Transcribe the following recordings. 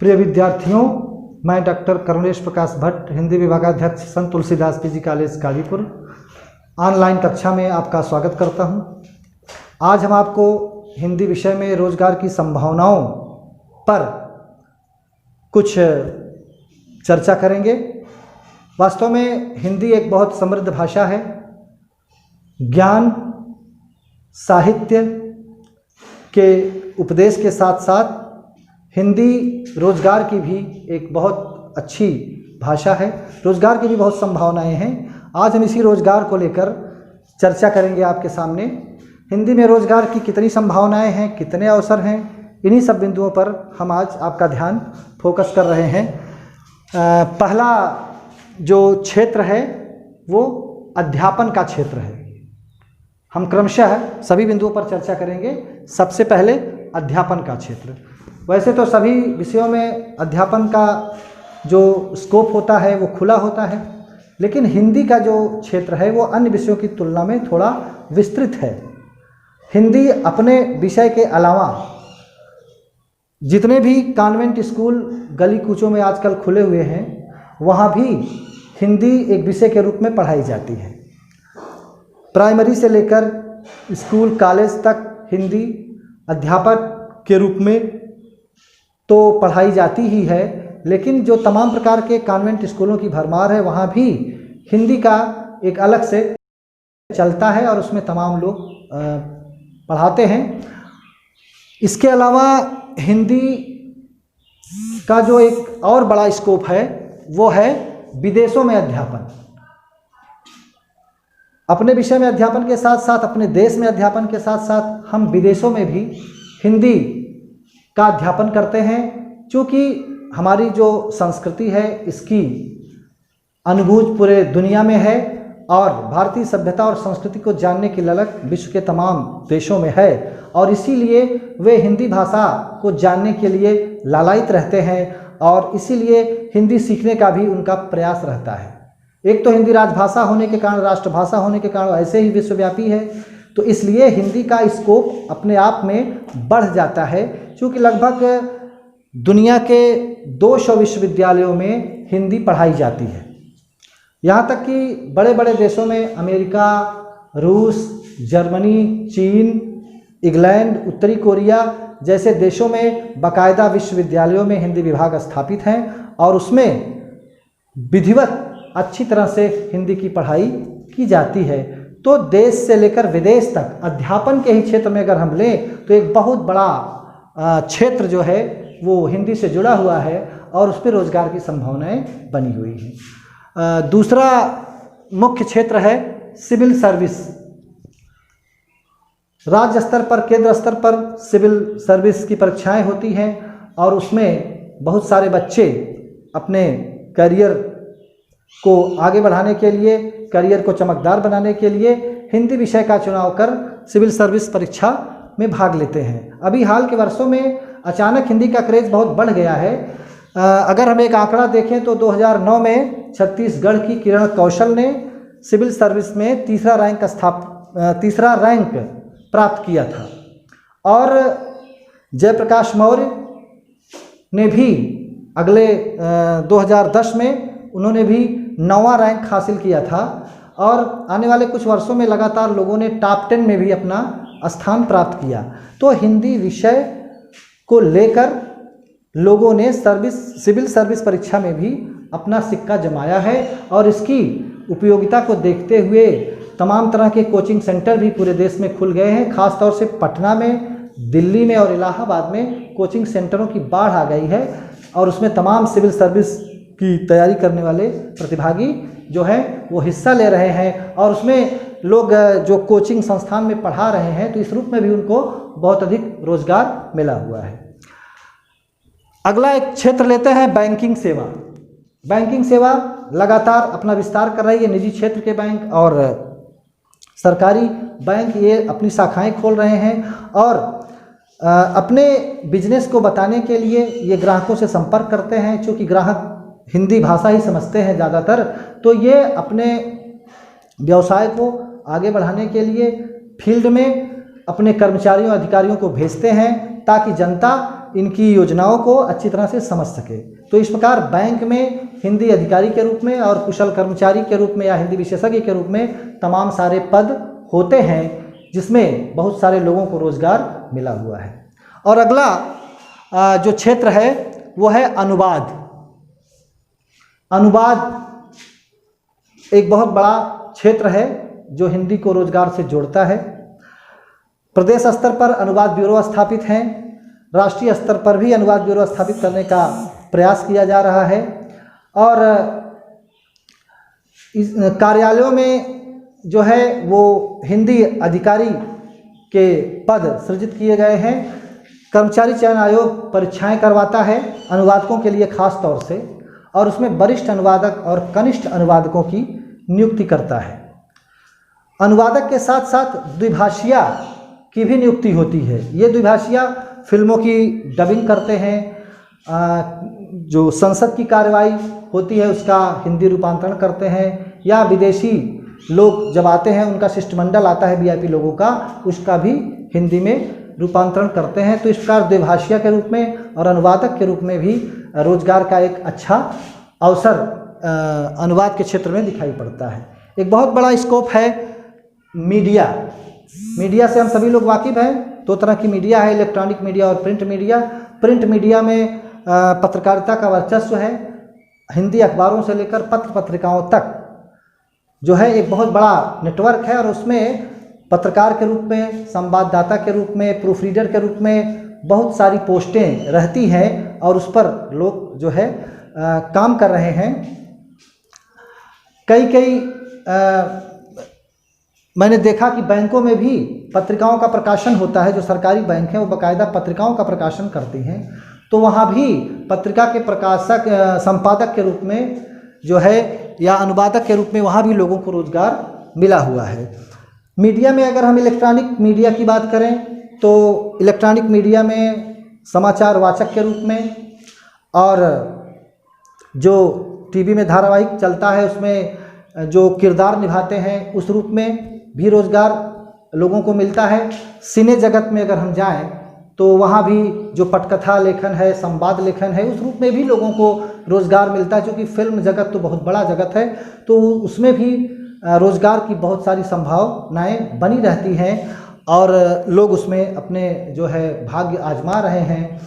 प्रिय विद्यार्थियों, मैं डॉक्टर करुणेश प्रकाश भट्ट, हिंदी विभागाध्यक्ष Sant Tulsidas PG college Kajipur, online कक्षा में आपका स्वागत करता हूं। आज हम आपको हिंदी विषय में रोजगार की संभावनाओं पर कुछ चर्चा करेंगे। वास्तव में हिंदी एक बहुत समृद्ध भाषा है। ज्ञान, साहित्य के उपदेश के साथ साथ हिंदी रोजगार की भी एक बहुत अच्छी भाषा है। रोजगार की भी बहुत संभावनाएं हैं। आज हम इसी रोजगार को लेकर चर्चा करेंगे आपके सामने। हिंदी में रोजगार की कितनी संभावनाएं हैं, कितने अवसर हैं, इन्हीं सब बिंदुओं पर हम आज आपका ध्यान फोकस कर रहे हैं। पहला जो क्षेत्र है वो अध्यापन का क्षेत्र है। हम क्रमशः सभी बिंदुओं पर चर्चा करेंगे। सबसे पहले अध्यापन का क्षेत्र। वैसे तो सभी विषयों में अध्यापन का जो स्कोप होता है वो खुला होता है, लेकिन हिंदी का जो क्षेत्र है वो अन्य विषयों की तुलना में थोड़ा विस्तृत है। हिंदी अपने विषय के अलावा जितने भी कॉन्वेंट स्कूल गली कूचों में आजकल खुले हुए हैं, वहाँ भी हिंदी एक विषय के रूप में पढ़ाई जाती है। प्राइमरी से लेकर स्कूल कॉलेज तक हिंदी अध्यापक के रूप में तो पढ़ाई जाती ही है, लेकिन जो तमाम प्रकार के कॉन्वेंट स्कूलों की भरमार है वहाँ भी हिंदी का एक अलग से चलता है और उसमें तमाम लोग पढ़ाते हैं। इसके अलावा हिंदी का जो एक और बड़ा स्कोप है वो है विदेशों में अध्यापन। अपने विषय में अध्यापन के साथ साथ, अपने देश में अध्यापन के साथ साथ हम विदेशों में भी हिंदी का अध्यापन करते हैं। क्योंकि हमारी जो संस्कृति है इसकी अनुभूति पूरे दुनिया में है और भारतीय सभ्यता और संस्कृति को जानने की ललक विश्व के तमाम देशों में है, और इसीलिए वे हिंदी भाषा को जानने के लिए लालायित रहते हैं और इसीलिए हिंदी सीखने का भी उनका प्रयास रहता है। एक तो हिंदी राजभाषा होने के कारण, राष्ट्रभाषा होने के कारण ऐसे ही विश्वव्यापी है, तो इसलिए हिंदी का स्कोप अपने आप में बढ़ जाता है। क्योंकि लगभग दुनिया के 200 विश्वविद्यालयों में हिंदी पढ़ाई जाती है। यहाँ तक कि बड़े बड़े देशों में अमेरिका, रूस, जर्मनी, चीन, इंग्लैंड, उत्तरी कोरिया जैसे देशों में बाकायदा विश्वविद्यालयों में हिंदी विभाग स्थापित हैं और उसमें विधिवत अच्छी तरह से हिंदी की पढ़ाई की जाती है। तो देश से लेकर विदेश तक अध्यापन के ही क्षेत्र में अगर हम लें तो एक बहुत बड़ा क्षेत्र जो है वो हिंदी से जुड़ा हुआ है और उस पर रोजगार की संभावनाएं बनी हुई हैं। दूसरा मुख्य क्षेत्र है सिविल सर्विस। राज्य स्तर पर, केंद्र स्तर पर सिविल सर्विस की परीक्षाएं होती हैं और उसमें बहुत सारे बच्चे अपने करियर को आगे बढ़ाने के लिए, करियर को चमकदार बनाने के लिए हिंदी विषय का चुनाव कर सिविल सर्विस परीक्षा में भाग लेते हैं। अभी हाल के वर्षों में अचानक हिंदी का क्रेज़ बहुत बढ़ गया है। अगर हम एक आंकड़ा देखें तो 2009 में छत्तीसगढ़ की किरण कौशल ने सिविल सर्विस में तीसरा रैंक प्राप्त किया था और जयप्रकाश मौर्य ने भी अगले 2010 में उन्होंने भी 9वां रैंक हासिल किया था और आने वाले कुछ वर्षों में लगातार लोगों ने टॉप 10 में भी अपना स्थान प्राप्त किया। तो हिंदी विषय को लेकर लोगों ने सिविल सर्विस परीक्षा में भी अपना सिक्का जमाया है और इसकी उपयोगिता को देखते हुए तमाम तरह के कोचिंग सेंटर भी पूरे देश में खुल गए हैं। खासतौर से पटना में, दिल्ली में और इलाहाबाद में कोचिंग सेंटरों की बाढ़ आ गई है और उसमें तमाम सिविल सर्विस की तैयारी करने वाले प्रतिभागी जो हैं वो हिस्सा ले रहे हैं और उसमें लोग जो कोचिंग संस्थान में पढ़ा रहे हैं, तो इस रूप में भी उनको बहुत अधिक रोजगार मिला हुआ है। अगला एक क्षेत्र लेते हैं बैंकिंग सेवा। बैंकिंग सेवा लगातार अपना विस्तार कर रही है। निजी क्षेत्र के बैंक और सरकारी बैंक ये अपनी शाखाएं खोल रहे हैं और अपने बिजनेस को बताने के लिए ये ग्राहकों से संपर्क करते हैं। चूँकि ग्राहक हिंदी भाषा ही समझते हैं ज़्यादातर, तो ये अपने व्यवसाय को आगे बढ़ाने के लिए फील्ड में अपने कर्मचारियों, अधिकारियों को भेजते हैं ताकि जनता इनकी योजनाओं को अच्छी तरह से समझ सके। तो इस प्रकार बैंक में हिंदी अधिकारी के रूप में और कुशल कर्मचारी के रूप में या हिंदी विशेषज्ञ के रूप में तमाम सारे पद होते हैं, जिसमें बहुत सारे लोगों को रोजगार मिला हुआ है। और अगला जो क्षेत्र है वो है अनुवाद। अनुवाद एक बहुत बड़ा क्षेत्र है जो हिंदी को रोजगार से जोड़ता है। प्रदेश स्तर पर अनुवाद ब्यूरो स्थापित हैं, राष्ट्रीय स्तर पर भी अनुवाद ब्यूरो स्थापित करने का प्रयास किया जा रहा है। और इस कार्यालयों में जो है वो हिंदी अधिकारी के पद सृजित किए गए हैं। कर्मचारी चयन आयोग परीक्षाएं करवाता है अनुवादकों के लिए खास तौर से, और उसमें वरिष्ठ अनुवादक और कनिष्ठ अनुवादकों की नियुक्ति करता है। अनुवादक के साथ साथ द्विभाषिया की भी नियुक्ति होती है। ये द्विभाषिया फिल्मों की डबिंग करते हैं, जो संसद की कार्रवाई होती है उसका हिंदी रूपांतरण करते हैं, या विदेशी लोग जब आते हैं उनका शिष्टमंडल आता है वीआईपी लोगों का, उसका भी हिंदी में रूपांतरण करते हैं। तो इस प्रकार द्विभाषिया के रूप में और अनुवादक के रूप में भी रोजगार का एक अच्छा अवसर अनुवाद के क्षेत्र में दिखाई पड़ता है। एक बहुत बड़ा स्कोप है मीडिया। मीडिया से हम सभी लोग वाकिफ़ हैं। दो तरह की मीडिया है, इलेक्ट्रॉनिक मीडिया और प्रिंट मीडिया। प्रिंट मीडिया में पत्रकारिता का वर्चस्व है। हिंदी अखबारों से लेकर पत्र पत्रिकाओं तक जो है एक बहुत बड़ा नेटवर्क है, और उसमें पत्रकार के रूप में, संवाददाता के रूप में, प्रूफ रीडर के रूप में बहुत सारी पोस्टें रहती हैं, और उस पर लोग जो है काम कर रहे हैं। कई मैंने देखा कि बैंकों में भी पत्रिकाओं का प्रकाशन होता है। जो सरकारी बैंक हैं वो बाकायदा पत्रिकाओं का प्रकाशन करती हैं, तो वहाँ भी पत्रिका के प्रकाशक संपादक के रूप में जो है या अनुवादक के रूप में वहाँ भी लोगों को रोजगार मिला हुआ है। मीडिया में अगर हम इलेक्ट्रॉनिक मीडिया की बात करें तो इलेक्ट्रॉनिक मीडिया में समाचार वाचक के रूप में, और जो टीवी में धारावाहिक चलता है उसमें जो किरदार निभाते हैं उस रूप में भी रोजगार लोगों को मिलता है। सिने जगत में अगर हम जाएं तो वहाँ भी जो पटकथा लेखन है, संवाद लेखन है, उस रूप में भी लोगों को रोजगार मिलता है। क्योंकि फिल्म जगत तो बहुत बड़ा जगत है, तो उसमें भी रोजगार की बहुत सारी संभावनाएं बनी रहती हैं, और लोग उसमें अपने जो है भाग्य आजमा रहे हैं।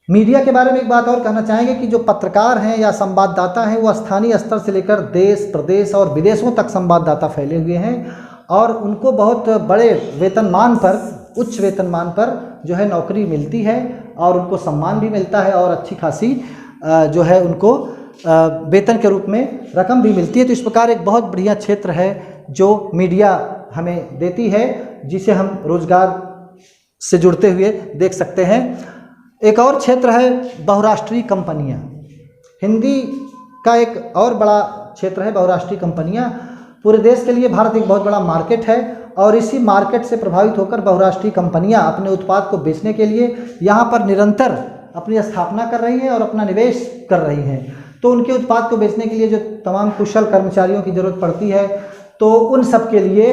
मीडिया के बारे में एक बात और कहना चाहेंगे कि जो पत्रकार हैं या संवाददाता हैं वो स्थानीय स्तर से लेकर देश, प्रदेश और विदेशों तक संवाददाता फैले हुए हैं, और उनको बहुत बड़े वेतनमान पर, उच्च वेतनमान पर जो है नौकरी मिलती है, और उनको सम्मान भी मिलता है, और अच्छी खासी जो है उनको वेतन के रूप में रकम भी मिलती है। तो इस प्रकार एक बहुत बढ़िया क्षेत्र है जो मीडिया हमें देती है, जिसे हम रोजगार से जुड़ते हुए देख सकते हैं। एक और क्षेत्र है बहुराष्ट्रीय कंपनियां। हिंदी का एक और बड़ा क्षेत्र है बहुराष्ट्रीय कंपनियां। पूरे देश के लिए भारत एक बहुत बड़ा मार्केट है, और इसी मार्केट से प्रभावित होकर बहुराष्ट्रीय कंपनियां अपने उत्पाद को बेचने के लिए यहाँ पर निरंतर अपनी स्थापना कर रही हैं और अपना निवेश कर रही हैं। तो उनके उत्पाद को बेचने के लिए जो तमाम कुशल कर्मचारियों की ज़रूरत पड़ती है, तो उन सब के लिए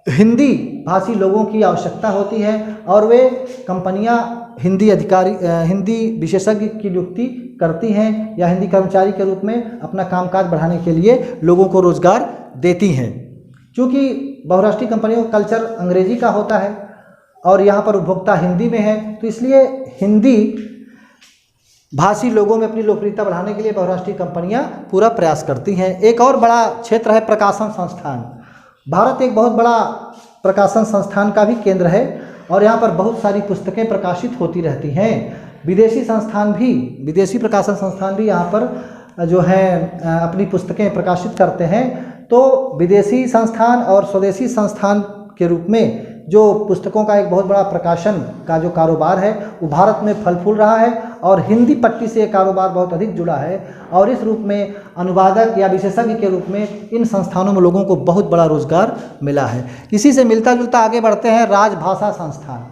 हिंदी भाषी लोगों की आवश्यकता होती है, और वे कंपनियां हिंदी अधिकारी, हिंदी विशेषज्ञ की नियुक्ति करती हैं, या हिंदी कर्मचारी के रूप में अपना कामकाज बढ़ाने के लिए लोगों को रोजगार देती हैं। क्योंकि बहुराष्ट्रीय कंपनियों का कल्चर अंग्रेजी का होता है और यहाँ पर उपभोक्ता हिंदी में है, तो इसलिए हिंदी भाषी लोगों में अपनी लोकप्रियता बढ़ाने के लिए बहुराष्ट्रीय कंपनियां पूरा प्रयास करती हैं। एक और बड़ा क्षेत्र है प्रकाशन संस्थान। भारत एक बहुत बड़ा प्रकाशन संस्थान का भी केंद्र है, और यहाँ पर बहुत सारी पुस्तकें प्रकाशित होती रहती हैं। विदेशी प्रकाशन संस्थान भी यहाँ पर जो है अपनी पुस्तकें प्रकाशित करते हैं। तो विदेशी संस्थान और स्वदेशी संस्थान के रूप में जो पुस्तकों का एक बहुत बड़ा प्रकाशन का जो कारोबार है वो भारत में फल फूल रहा है, और हिंदी पट्टी से ये कारोबार बहुत अधिक जुड़ा है, और इस रूप में अनुवादक या विशेषज्ञ के रूप में इन संस्थानों में लोगों को बहुत बड़ा रोजगार मिला है। इसी से मिलता जुलता आगे बढ़ते हैं राजभाषा संस्थान।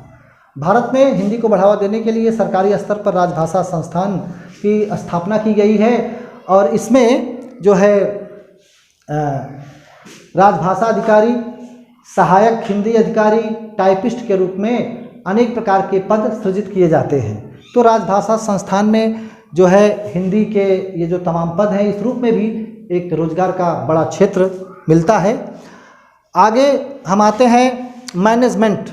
भारत में हिंदी को बढ़ावा देने के लिए सरकारी स्तर पर राजभाषा संस्थान की स्थापना की गई है, और इसमें जो है राजभाषा अधिकारी, सहायक हिंदी अधिकारी, टाइपिस्ट के रूप में अनेक प्रकार के पद सृजित किए जाते हैं। तो राजभाषा संस्थान में जो है हिंदी के ये जो तमाम पद हैं, इस रूप में भी एक रोजगार का बड़ा क्षेत्र मिलता है। आगे हम आते हैं मैनेजमेंट।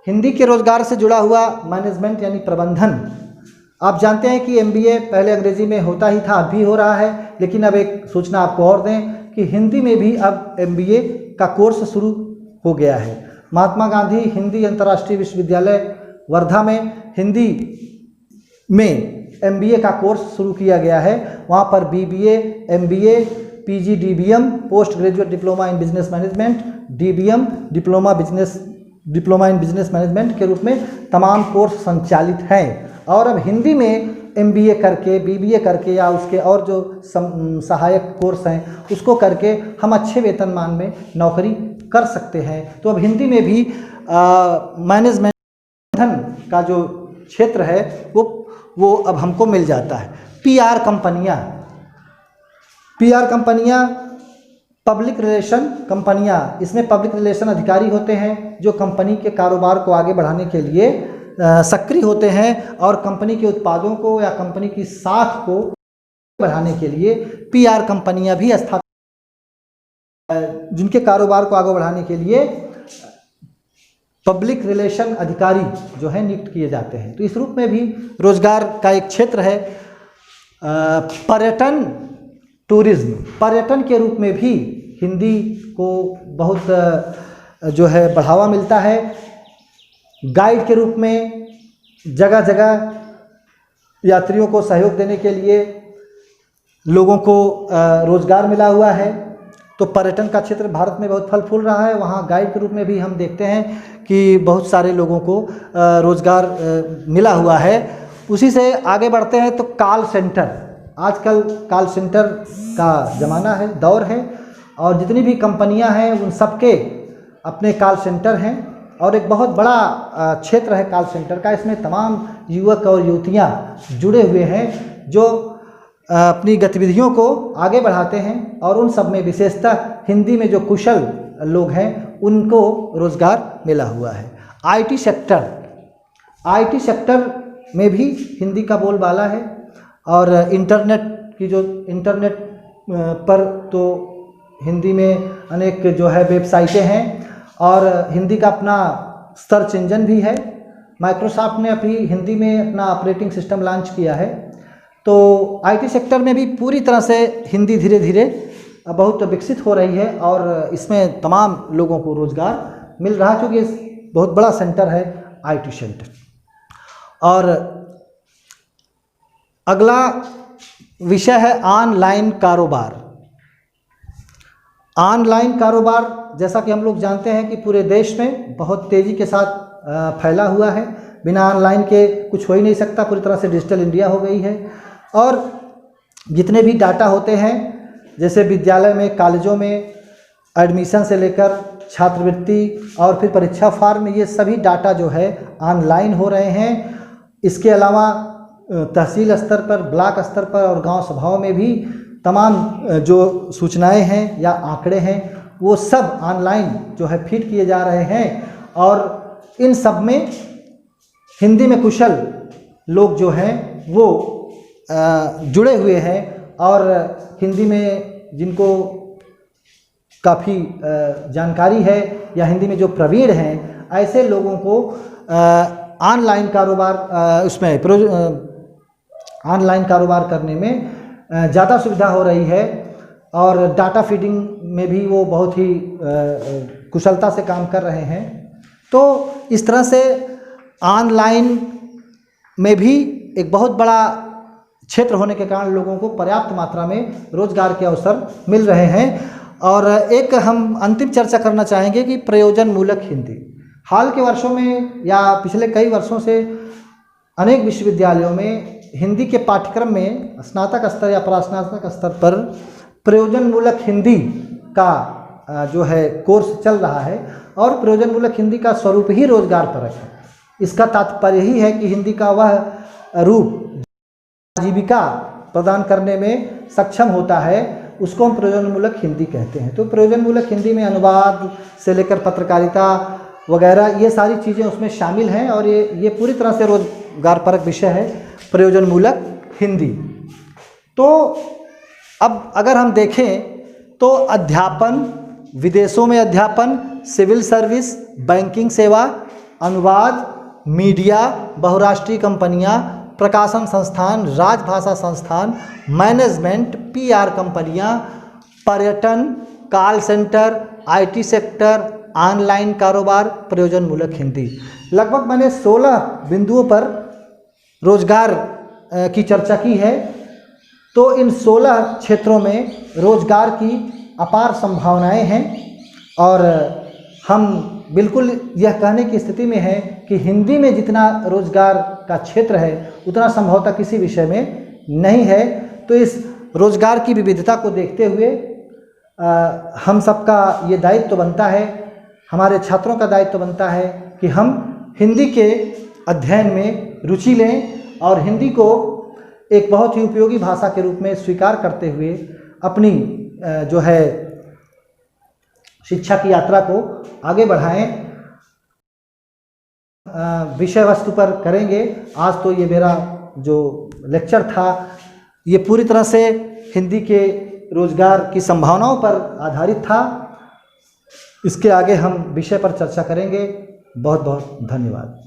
हिंदी के रोजगार से जुड़ा हुआ मैनेजमेंट यानी प्रबंधन। आप जानते हैं कि MBA पहले अंग्रेजी में होता ही था, अब भी हो रहा है, लेकिन अब एक सूचना आपको और दें कि हिंदी में भी अब MBA का कोर्स शुरू हो गया है। महात्मा गांधी हिंदी अंतर्राष्ट्रीय विश्वविद्यालय वर्धा में हिंदी में MBA का कोर्स शुरू किया गया है। वहाँ पर BBA, MBA, PG, DBM, post graduate diploma in business management, DBM, diploma in business management के रूप में तमाम कोर्स संचालित हैं। और अब हिंदी में MBA करके, BBA करके या उसके और जो सहायक कोर्स हैं उसको करके हम अच्छे वेतनमान में नौकरी कर सकते हैं। तो अब हिंदी में भी मैनेजमेंट का जो क्षेत्र है वो अब हमको मिल जाता है। PR कंपनियाँ पब्लिक रिलेशन कंपनियाँ, इसमें पब्लिक रिलेशन अधिकारी होते हैं जो कंपनी के कारोबार को आगे बढ़ाने के लिए सक्रिय होते हैं और कंपनी के उत्पादों को या कंपनी की साख को बढ़ाने के लिए PR कंपनियां भी स्थापित, जिनके कारोबार को आगे बढ़ाने के लिए पब्लिक रिलेशन अधिकारी जो है नियुक्त किए जाते हैं। तो इस रूप में भी रोजगार का एक क्षेत्र है। पर्यटन, टूरिज्म, पर्यटन के रूप में भी हिंदी को बहुत जो है बढ़ावा मिलता है। गाइड के रूप में जगह जगह यात्रियों को सहयोग देने के लिए लोगों को रोजगार मिला हुआ है। तो पर्यटन का क्षेत्र भारत में बहुत फल फूल रहा है। वहाँ गाइड के रूप में भी हम देखते हैं कि बहुत सारे लोगों को रोजगार मिला हुआ है। उसी से आगे बढ़ते हैं तो कॉल सेंटर। आजकल कॉल सेंटर का ज़माना है, दौर है, और जितनी भी कंपनियां हैं उन सबके अपने कॉल सेंटर हैं और एक बहुत बड़ा क्षेत्र है कॉल सेंटर का। इसमें तमाम युवक और युवतियां जुड़े हुए हैं जो अपनी गतिविधियों को आगे बढ़ाते हैं और उन सब में विशेषतः हिंदी में जो कुशल लोग हैं उनको रोजगार मिला हुआ है। IT सेक्टर में भी हिंदी का बोलबाला है और इंटरनेट पर तो हिंदी में अनेक जो है वेबसाइटें हैं और हिंदी का अपना सर्च इंजन भी है। माइक्रोसॉफ्ट ने अभी हिंदी में अपना ऑपरेटिंग सिस्टम लॉन्च किया है। तो IT सेक्टर में भी पूरी तरह से हिंदी धीरे धीरे बहुत विकसित हो रही है और इसमें तमाम लोगों को रोजगार मिल रहा है क्योंकि बहुत बड़ा सेंटर है IT सेंटर। और अगला विषय है ऑनलाइन कारोबार। ऑनलाइन कारोबार जैसा कि हम लोग जानते हैं कि पूरे देश में बहुत तेज़ी के साथ फैला हुआ है। बिना ऑनलाइन के कुछ हो ही नहीं सकता। पूरी तरह से डिजिटल इंडिया हो गई है और जितने भी डाटा होते हैं जैसे विद्यालय में, कॉलेजों में एडमिशन से लेकर छात्रवृत्ति और फिर परीक्षा फॉर्म, ये सभी डाटा जो है ऑनलाइन हो रहे हैं। इसके अलावा तहसील स्तर पर, ब्लॉक स्तर पर और गांव सभाओं में भी तमाम जो सूचनाएं हैं या आंकड़े हैं वो सब ऑनलाइन जो है फीड किए जा रहे हैं और इन सब में हिंदी में कुशल लोग जो हैं वो जुड़े हुए हैं और हिंदी में जिनको काफ़ी जानकारी है या हिंदी में जो प्रवीण हैं ऐसे लोगों को ऑनलाइन कारोबार ऑनलाइन कारोबार करने में ज़्यादा सुविधा हो रही है और डाटा फीडिंग में भी वो बहुत ही कुशलता से काम कर रहे हैं। तो इस तरह से ऑनलाइन में भी एक बहुत बड़ा क्षेत्र होने के कारण लोगों को पर्याप्त मात्रा में रोजगार के अवसर मिल रहे हैं। और एक हम अंतिम चर्चा करना चाहेंगे कि प्रयोजन मूलक हिंदी। हाल के वर्षों में या पिछले कई वर्षों से अनेक विश्वविद्यालयों में हिंदी के पाठ्यक्रम में स्नातक स्तर या प्रास्नातक स्तर पर प्रयोजन मूलक हिंदी का जो है कोर्स चल रहा है और प्रयोजन मूलक हिंदी का स्वरूप ही रोजगार परक है। इसका तात्पर्य ही है कि हिंदी का वह रूप आजीविका प्रदान करने में सक्षम होता है, उसको हम प्रयोजन मूलक हिंदी कहते हैं। तो प्रयोजन मूलक हिंदी में अनुवाद से लेकर पत्रकारिता वगैरह, ये सारी चीज़ें उसमें शामिल हैं और ये पूरी तरह से रोजगारपरक विषय है, प्रयोजनमूलक हिंदी। तो अब अगर हम देखें तो अध्यापन, विदेशों में अध्यापन, सिविल सर्विस, बैंकिंग सेवा, अनुवाद, मीडिया, बहुराष्ट्रीय कंपनियां, प्रकाशन संस्थान, राजभाषा संस्थान, मैनेजमेंट, पीआर कंपनियां, पर्यटन, call centre, IT sector, online कारोबार, प्रयोजनमूलक हिंदी। लगभग मैंने 16 बिंदुओं पर रोजगार की चर्चा की है। तो इन 16 क्षेत्रों में रोजगार की अपार संभावनाएं हैं और हम बिल्कुल यह कहने की स्थिति में हैं कि हिंदी में जितना रोजगार का क्षेत्र है उतना संभवतः किसी विषय में नहीं है। तो इस रोजगार की विविधता को देखते हुए हम सबका ये दायित्व बनता है, हमारे छात्रों का दायित्व बनता है कि हम हिंदी के अध्ययन में रुचि लें और हिंदी को एक बहुत ही उपयोगी भाषा के रूप में स्वीकार करते हुए अपनी जो है शिक्षा की यात्रा को आगे बढ़ाएं। विषय वस्तु पर करेंगे। आज तो ये मेरा जो लेक्चर था ये पूरी तरह से हिंदी के रोजगार की संभावनाओं पर आधारित था। इसके आगे हम विषय पर चर्चा करेंगे। बहुत बहुत धन्यवाद।